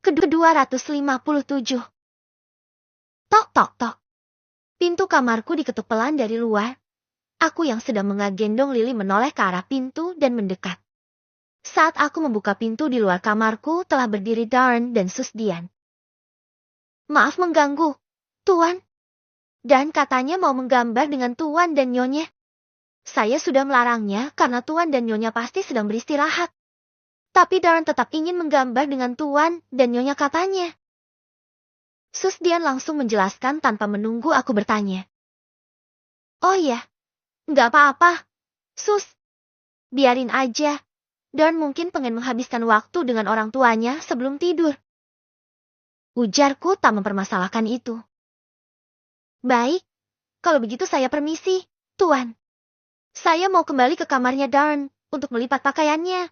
Ke-257. Tok tok tok. Pintu kamarku diketuk pelan dari luar. Aku yang sedang menggendong Lily menoleh ke arah pintu dan mendekat. Saat aku membuka pintu di luar kamarku telah berdiri Darren dan Susdian. Maaf mengganggu, Tuan. Dan katanya mau menggambar dengan Tuan dan Nyonya. Saya sudah melarangnya karena Tuan dan Nyonya pasti sedang beristirahat. Tapi Darren tetap ingin menggambar dengan Tuan dan Nyonya katanya. Susdian langsung menjelaskan tanpa menunggu aku bertanya. Oh iya, nggak apa-apa, Sus. Biarin aja. Dan mungkin pengen menghabiskan waktu dengan orang tuanya sebelum tidur. Ujarku tak mempermasalahkan itu. Baik, kalau begitu saya permisi, Tuan. Saya mau kembali ke kamarnya Darren untuk melipat pakaiannya.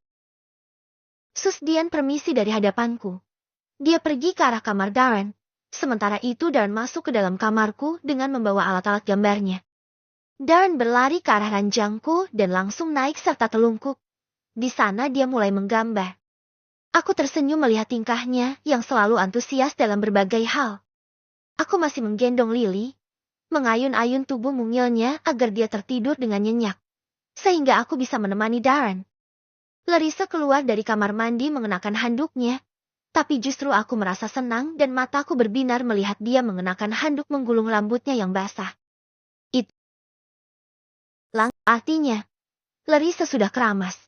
Susdian permisi dari hadapanku. Dia pergi ke arah kamar Darren. Sementara itu Darren masuk ke dalam kamarku dengan membawa alat-alat gambarnya. Darren berlari ke arah ranjangku dan langsung naik serta telungkup. Di sana dia mulai menggambar. Aku tersenyum melihat tingkahnya yang selalu antusias dalam berbagai hal. Aku masih menggendong Lily, mengayun-ayun tubuh mungilnya agar dia tertidur dengan nyenyak. Sehingga aku bisa menemani Darren. Larissa keluar dari kamar mandi mengenakan handuknya. Tapi justru aku merasa senang dan mataku berbinar melihat dia mengenakan handuk menggulung rambutnya yang basah. Itu artinya, Larissa sudah keramas.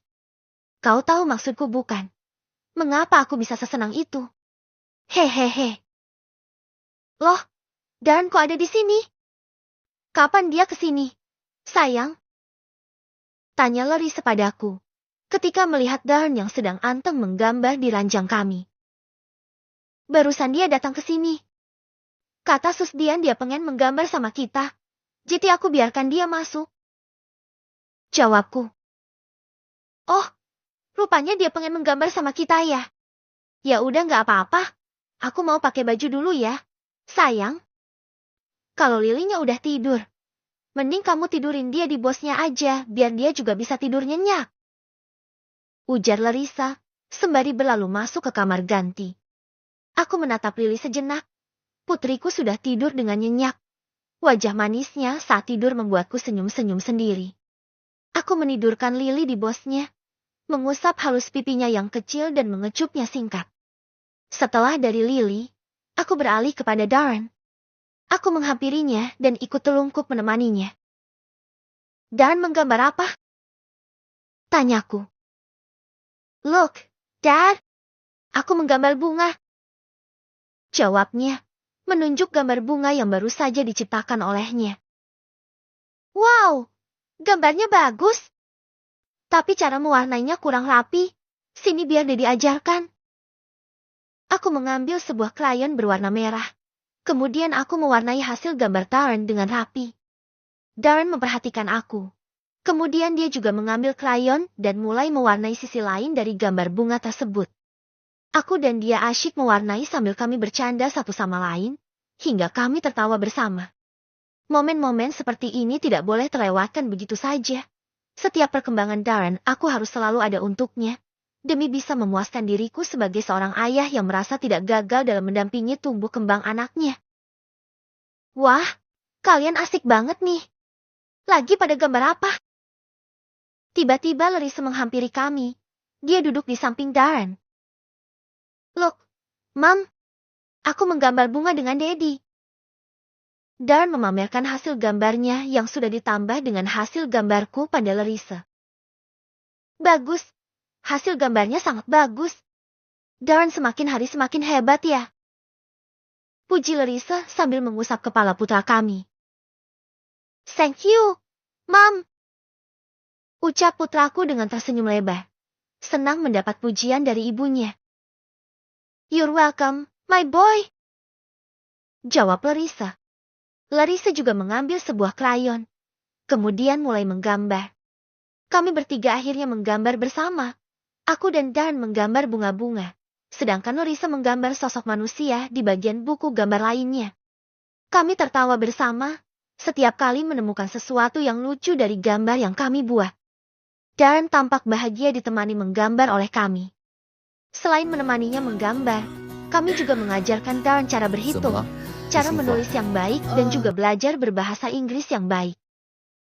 Kau tahu maksudku bukan? Mengapa aku bisa sesenang itu? Hehehe. Loh, Darren kok ada di sini? Kapan dia kesini? Sayang? Tanya Larissa padaku, ketika melihat Darren yang sedang anteng menggambar di ranjang kami. Barusan dia datang ke sini. Kata Susdian dia pengen menggambar sama kita. Jadi aku biarkan dia masuk. Jawabku. Oh, rupanya dia pengen menggambar sama kita ya. Ya udah nggak apa-apa. Aku mau pakai baju dulu ya. Sayang. Kalau Lilinya udah tidur. Mending kamu tidurin dia di bosnya aja. Biar dia juga bisa tidur nyenyak. Ujar Larissa. Sembari berlalu masuk ke kamar ganti. Aku menatap Lily sejenak. Putriku sudah tidur dengan nyenyak. Wajah manisnya saat tidur membuatku senyum-senyum sendiri. Aku menidurkan Lily di bosnya. Mengusap halus pipinya yang kecil dan mengecupnya singkat. Setelah dari Lily, aku beralih kepada Darren. Aku menghampirinya dan ikut telungkup menemaninya. Darren menggambar apa? Tanyaku. Look, Dad. Aku menggambar bunga. Jawabnya, menunjuk gambar bunga yang baru saja diciptakan olehnya. Wow, gambarnya bagus. Tapi cara mewarnainya kurang rapi. Sini biar Daddy ajarkan. Aku mengambil sebuah krayon berwarna merah. Kemudian aku mewarnai hasil gambar Darren dengan rapi. Darren memperhatikan aku. Kemudian dia juga mengambil krayon dan mulai mewarnai sisi lain dari gambar bunga tersebut. Aku dan dia asyik mewarnai sambil kami bercanda satu sama lain, hingga kami tertawa bersama. Momen-momen seperti ini tidak boleh terlewatkan begitu saja. Setiap perkembangan Darren, aku harus selalu ada untuknya, demi bisa memuaskan diriku sebagai seorang ayah yang merasa tidak gagal dalam mendampingi tumbuh kembang anaknya. Wah, kalian asik banget nih. Lagi pada gambar apa? Tiba-tiba Larissa menghampiri kami. Dia duduk di samping Darren. Look, Mam, aku menggambar bunga dengan Daddy. Darren memamerkan hasil gambarnya yang sudah ditambah dengan hasil gambarku pada Larissa. Bagus, hasil gambarnya sangat bagus. Darren semakin hari semakin hebat ya. Puji Larissa sambil mengusap kepala putra kami. Thank you, Mam. Ucap putraku dengan tersenyum lebar. Senang mendapat pujian dari ibunya. You're welcome, my boy. Jawab Larissa. Larissa juga mengambil sebuah krayon. Kemudian mulai menggambar. Kami bertiga akhirnya menggambar bersama. Aku dan Darren menggambar bunga-bunga. Sedangkan Larissa menggambar sosok manusia di bagian buku gambar lainnya. Kami tertawa bersama. Setiap kali menemukan sesuatu yang lucu dari gambar yang kami buat. Darren tampak bahagia ditemani menggambar oleh kami. Selain menemaninya menggambar, Kami juga mengajarkan Darren cara berhitung, cara menulis yang baik, dan juga belajar berbahasa Inggris yang baik.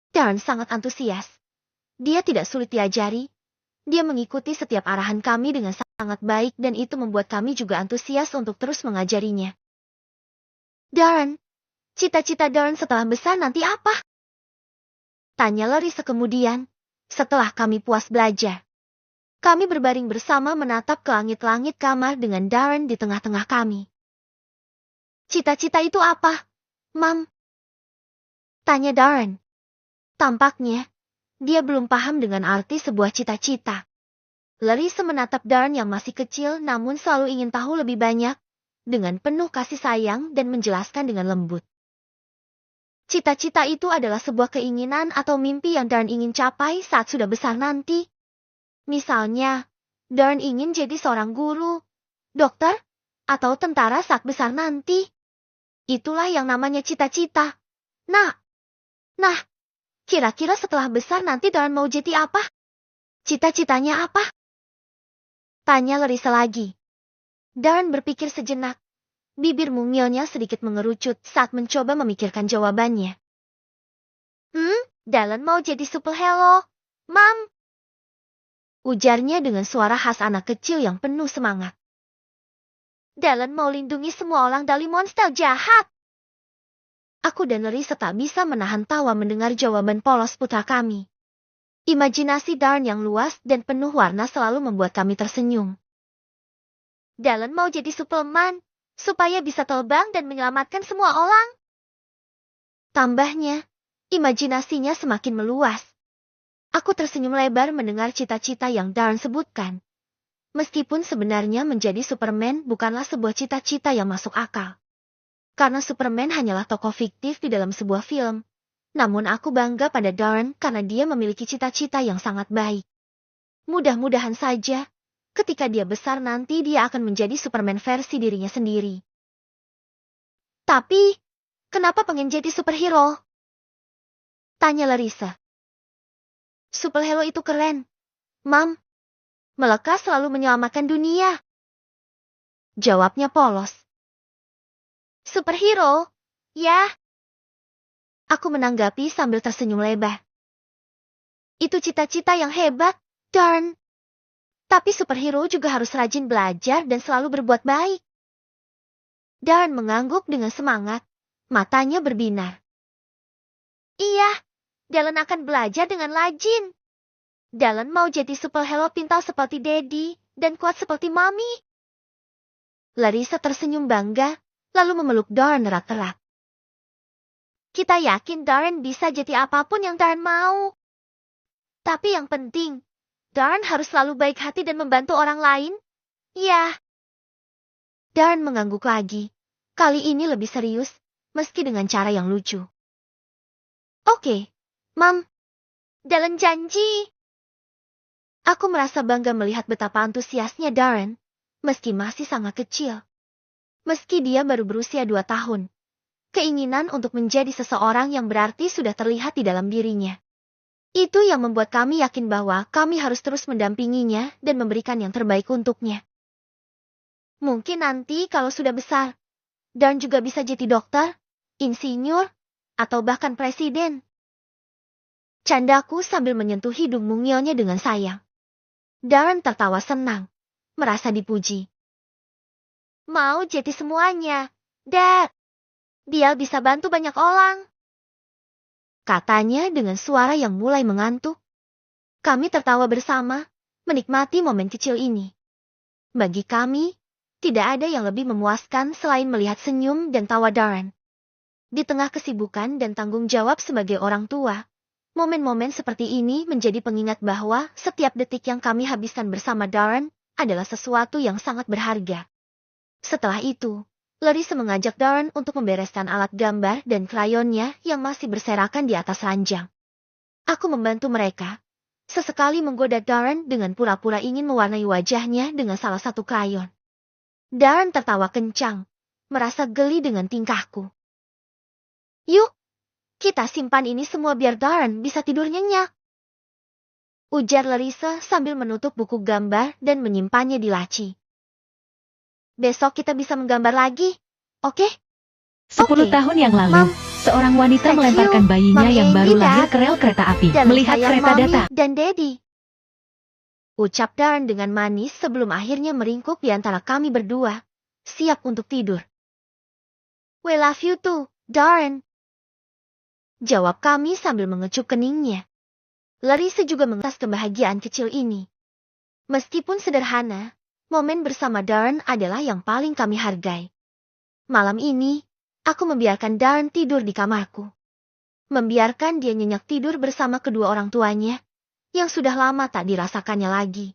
Darren sangat antusias. Dia tidak sulit diajari. Dia mengikuti setiap arahan kami dengan sangat baik dan itu membuat kami juga antusias untuk terus mengajarinya. Darren, cita-cita Darren setelah besar nanti apa? Tanya Larissa kemudian, setelah kami puas belajar. Kami berbaring bersama menatap ke langit-langit kamar dengan Darren di tengah-tengah kami. Cita-cita itu apa, Mam? Tanya Darren. Tampaknya, dia belum paham dengan arti sebuah cita-cita. Larissa menatap Darren yang masih kecil namun selalu ingin tahu lebih banyak, dengan penuh kasih sayang dan menjelaskan dengan lembut. Cita-cita itu adalah sebuah keinginan atau mimpi yang Darren ingin capai saat sudah besar nanti. Misalnya, Darren ingin jadi seorang guru, dokter, atau tentara saat besar nanti. Itulah yang namanya cita-cita. Nah, kira-kira setelah besar nanti Darren mau jadi apa? Cita-citanya apa? Tanya Larissa lagi. Darren berpikir sejenak. Bibir mungilnya sedikit mengerucut saat mencoba memikirkan jawabannya. Darren mau jadi superhero, Mam. Ujarnya dengan suara khas anak kecil yang penuh semangat. Darren mau lindungi semua orang dari monster jahat. Aku dan Larissa tak bisa menahan tawa mendengar jawaban polos putra kami. Imajinasi Darren yang luas dan penuh warna selalu membuat kami tersenyum. Darren mau jadi Superman, supaya bisa terbang dan menyelamatkan semua orang. Tambahnya, imajinasinya semakin meluas. Aku tersenyum lebar mendengar cita-cita yang Darren sebutkan. Meskipun sebenarnya menjadi Superman bukanlah sebuah cita-cita yang masuk akal. Karena Superman hanyalah tokoh fiktif di dalam sebuah film. Namun aku bangga pada Darren karena dia memiliki cita-cita yang sangat baik. Mudah-mudahan saja, ketika dia besar nanti dia akan menjadi Superman versi dirinya sendiri. Tapi, kenapa pengen jadi superhero? Tanya Larissa. Superhero itu keren, Mam. Mereka selalu menyelamatkan dunia. Jawabnya polos. Superhero? Ya. Aku menanggapi sambil tersenyum lebar. Itu cita-cita yang hebat, Darren. Tapi superhero juga harus rajin belajar dan selalu berbuat baik. Darren mengangguk dengan semangat, matanya berbinar. Iya, Darren akan belajar dengan rajin. Darren mau jadi superhero pintar seperti Daddy dan kuat seperti Mami. Larissa tersenyum bangga, lalu memeluk Darren erat-erat. Kita yakin Darren bisa jadi apapun yang Darren mau. Tapi yang penting, Darren harus selalu baik hati dan membantu orang lain. Ya. Darren mengangguk lagi. Kali ini lebih serius, meski dengan cara yang lucu. Oke, Mam. Darren janji. Aku merasa bangga melihat betapa antusiasnya Darren, meski masih sangat kecil. Meski dia baru berusia 2 tahun. Keinginan untuk menjadi seseorang yang berarti sudah terlihat di dalam dirinya. Itu yang membuat kami yakin bahwa kami harus terus mendampinginya dan memberikan yang terbaik untuknya. Mungkin nanti kalau sudah besar, Darren juga bisa jadi dokter, insinyur, atau bahkan presiden. Candaku sambil menyentuh hidung mungilnya dengan sayang. Darren tertawa senang, merasa dipuji. Mau jadi semuanya, Dad. Dia bisa bantu banyak orang. Katanya dengan suara yang mulai mengantuk. Kami tertawa bersama, menikmati momen kecil ini. Bagi kami, tidak ada yang lebih memuaskan selain melihat senyum dan tawa Darren. Di tengah kesibukan dan tanggung jawab sebagai orang tua, momen-momen seperti ini menjadi pengingat bahwa setiap detik yang kami habiskan bersama Darren adalah sesuatu yang sangat berharga. Setelah itu, Larissa mengajak Darren untuk membereskan alat gambar dan krayonnya yang masih berserakan di atas ranjang. Aku membantu mereka, sesekali menggoda Darren dengan pura-pura ingin mewarnai wajahnya dengan salah satu krayon. Darren tertawa kencang, merasa geli dengan tingkahku. Yuk, kita simpan ini semua biar Darren bisa tidur nyenyak. Ujar Larissa sambil menutup buku gambar dan menyimpannya di laci. Besok kita bisa menggambar lagi. Oke? 10 tahun yang lalu, Mom. seorang wanita Thank you, melemparkan bayinya Mami yang baru Andy, lahir Dad. ke rel kereta api. Dan Melihat sayang kereta Mami datang, dan Daddy. Ucap Darren dengan manis sebelum akhirnya meringkuk di antara kami berdua. Siap untuk tidur. We love you too, Darren. Jawab kami sambil mengecup keningnya. Larissa juga mengetas kebahagiaan kecil ini. Meskipun sederhana, momen bersama Darren adalah yang paling kami hargai. Malam ini, aku membiarkan Darren tidur di kamarku. Membiarkan dia nyenyak tidur bersama kedua orang tuanya, yang sudah lama tak dirasakannya lagi.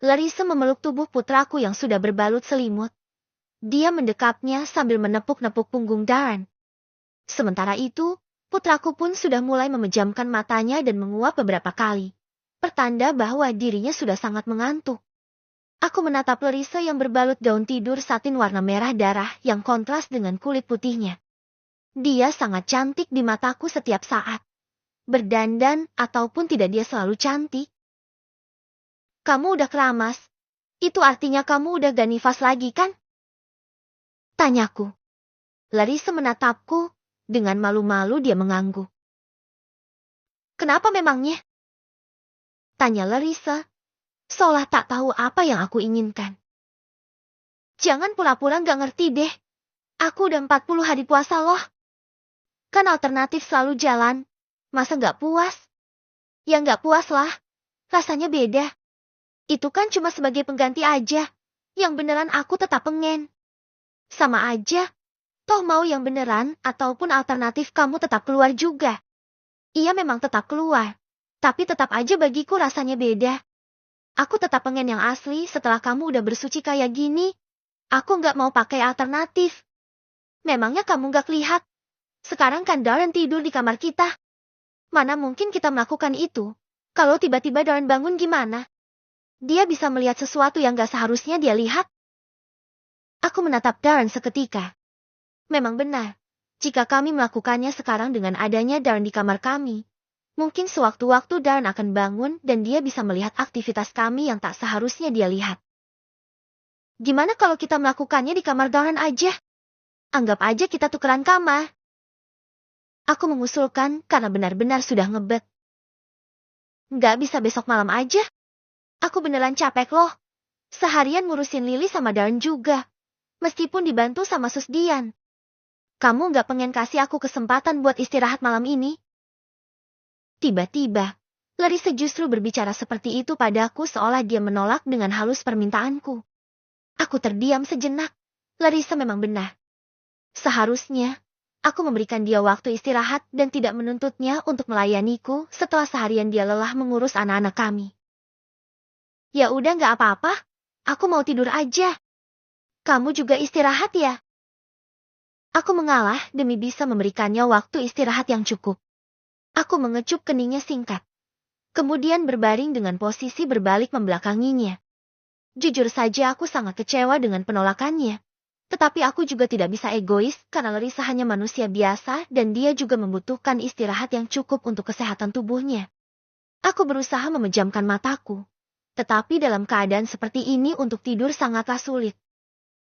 Larissa memeluk tubuh putraku yang sudah berbalut selimut. Dia mendekapnya sambil menepuk-nepuk punggung Darren. Sementara itu, putraku pun sudah mulai memejamkan matanya dan menguap beberapa kali. Pertanda bahwa dirinya sudah sangat mengantuk. Aku menatap Larissa yang berbalut gaun tidur satin warna merah darah yang kontras dengan kulit putihnya. Dia sangat cantik di mataku setiap saat. Berdandan ataupun tidak dia selalu cantik. Kamu udah keramas. Itu artinya kamu udah gak nifas lagi kan? Tanyaku. Larissa menatapku. Dengan malu-malu dia mengangguk. Kenapa memangnya? Tanya Larissa. Seolah tak tahu apa yang aku inginkan. Jangan pura-pura gak ngerti deh. Aku udah 40 hari puasa loh. Kan alternatif selalu jalan. Masa gak puas? Ya gak puas lah. Rasanya beda. Itu kan cuma sebagai pengganti aja. Yang beneran aku tetap pengen. Sama aja. Toh mau yang beneran ataupun alternatif kamu tetap keluar juga. Iya memang tetap keluar. Tapi tetap aja bagiku rasanya beda. Aku tetap pengen yang asli setelah kamu udah bersuci kayak gini. Aku nggak mau pakai alternatif. Memangnya kamu nggak lihat? Sekarang kan Darren tidur di kamar kita. Mana mungkin kita melakukan itu? Kalau tiba-tiba Darren bangun gimana? Dia bisa melihat sesuatu yang nggak seharusnya dia lihat. Aku menatap Darren seketika. Memang benar. Jika kami melakukannya sekarang dengan adanya Darren di kamar kami, mungkin sewaktu-waktu Darren akan bangun dan dia bisa melihat aktivitas kami yang tak seharusnya dia lihat. Gimana kalau kita melakukannya di kamar Darren aja? Anggap aja kita tukeran kamar. Aku mengusulkan karena benar-benar sudah ngebet. Nggak bisa besok malam aja? Aku beneran capek loh. Seharian ngurusin Lily sama Darren juga. Meskipun dibantu sama Sus Dian. Kamu nggak pengen kasih aku kesempatan buat istirahat malam ini? Tiba-tiba, Larissa justru berbicara seperti itu padaku seolah dia menolak dengan halus permintaanku. Aku terdiam sejenak. Larissa memang benar. Seharusnya, aku memberikan dia waktu istirahat dan tidak menuntutnya untuk melayaniku setelah seharian dia lelah mengurus anak-anak kami. Ya udah nggak apa-apa, aku mau tidur aja. Kamu juga istirahat ya? Aku mengalah demi bisa memberikannya waktu istirahat yang cukup. Aku mengecup keningnya singkat. Kemudian berbaring dengan posisi berbalik membelakanginya. Jujur saja aku sangat kecewa dengan penolakannya. Tetapi aku juga tidak bisa egois karena Larissa hanya manusia biasa dan dia juga membutuhkan istirahat yang cukup untuk kesehatan tubuhnya. Aku berusaha memejamkan mataku. Tetapi dalam keadaan seperti ini untuk tidur sangatlah sulit.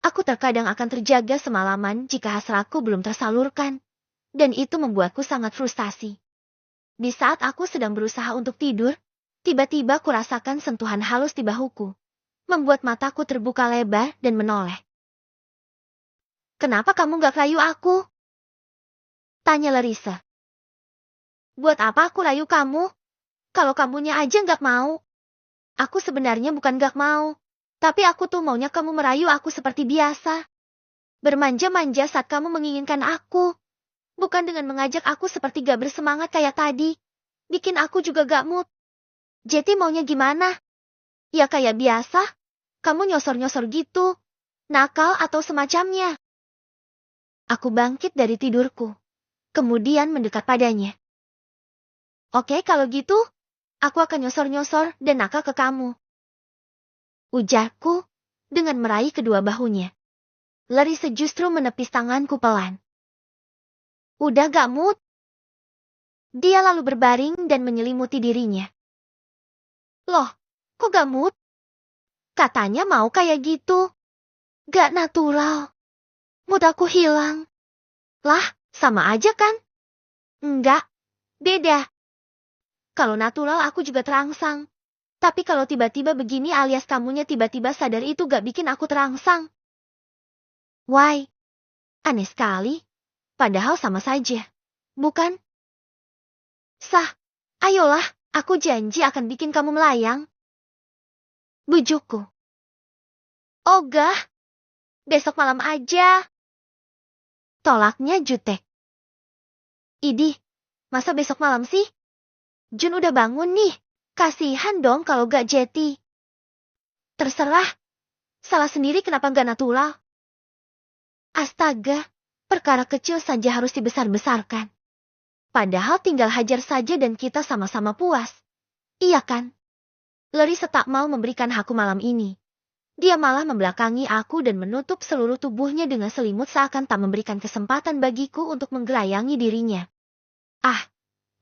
Aku terkadang akan terjaga semalaman jika hasratku belum tersalurkan. Dan itu membuatku sangat frustasi. Di saat aku sedang berusaha untuk tidur, tiba-tiba kurasakan sentuhan halus di bahuku. Membuat mataku terbuka lebar dan menoleh. Kenapa kamu gak rayu aku? Tanya Larissa. Buat apa aku rayu kamu? Kalau kamunya aja gak mau. Aku sebenarnya bukan gak mau. Tapi aku tuh maunya kamu merayu aku seperti biasa. Bermanja-manja saat kamu menginginkan aku. Bukan dengan mengajak aku seperti gak bersemangat kayak tadi. Bikin aku juga gak mood. Jeti maunya gimana? Ya kayak biasa. Kamu nyosor-nyosor gitu. Nakal atau semacamnya. Aku bangkit dari tidurku. Kemudian mendekat padanya. Oke kalau gitu, aku akan nyosor-nyosor dan nakal ke kamu. Ujarku, dengan meraih kedua bahunya. Larissa justru menepis tanganku pelan. Udah gak mood? Dia lalu berbaring dan menyelimuti dirinya. Loh, kok gak mood? Katanya mau kayak gitu. Gak natural. Mood aku hilang. Lah, sama aja kan? Enggak, beda. Kalau natural aku juga terangsang. Tapi kalau tiba-tiba begini alias kamunya tiba-tiba sadar itu gak bikin aku terangsang. Why? Aneh sekali. Padahal sama saja. Bukan? Sah, ayolah, aku janji akan bikin kamu melayang. Bujukku. Ogah, besok malam aja. Tolaknya jutek. Idih, masa besok malam sih? Jun udah bangun nih. Kasihan dong kalau gak jeti. Terserah. Salah sendiri kenapa gak natural? Astaga, perkara kecil saja harus dibesar-besarkan. Padahal tinggal hajar saja dan kita sama-sama puas. Iya kan? Larissa tak mau memberikan hakku malam ini. Dia malah membelakangi aku dan menutup seluruh tubuhnya dengan selimut seakan tak memberikan kesempatan bagiku untuk menggelayangi dirinya. Ah,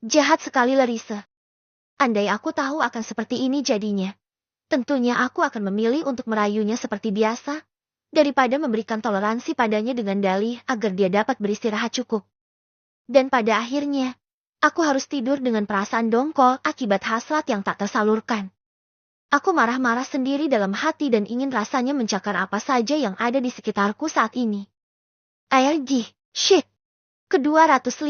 jahat sekali Larissa. Andai aku tahu akan seperti ini jadinya, tentunya aku akan memilih untuk merayunya seperti biasa, daripada memberikan toleransi padanya dengan dalih agar dia dapat beristirahat cukup. Dan pada akhirnya, aku harus tidur dengan perasaan dongkol akibat hasrat yang tak tersalurkan. Aku marah-marah sendiri dalam hati dan ingin rasanya mencakar apa saja yang ada di sekitarku saat ini. ARG, shit, ke-205.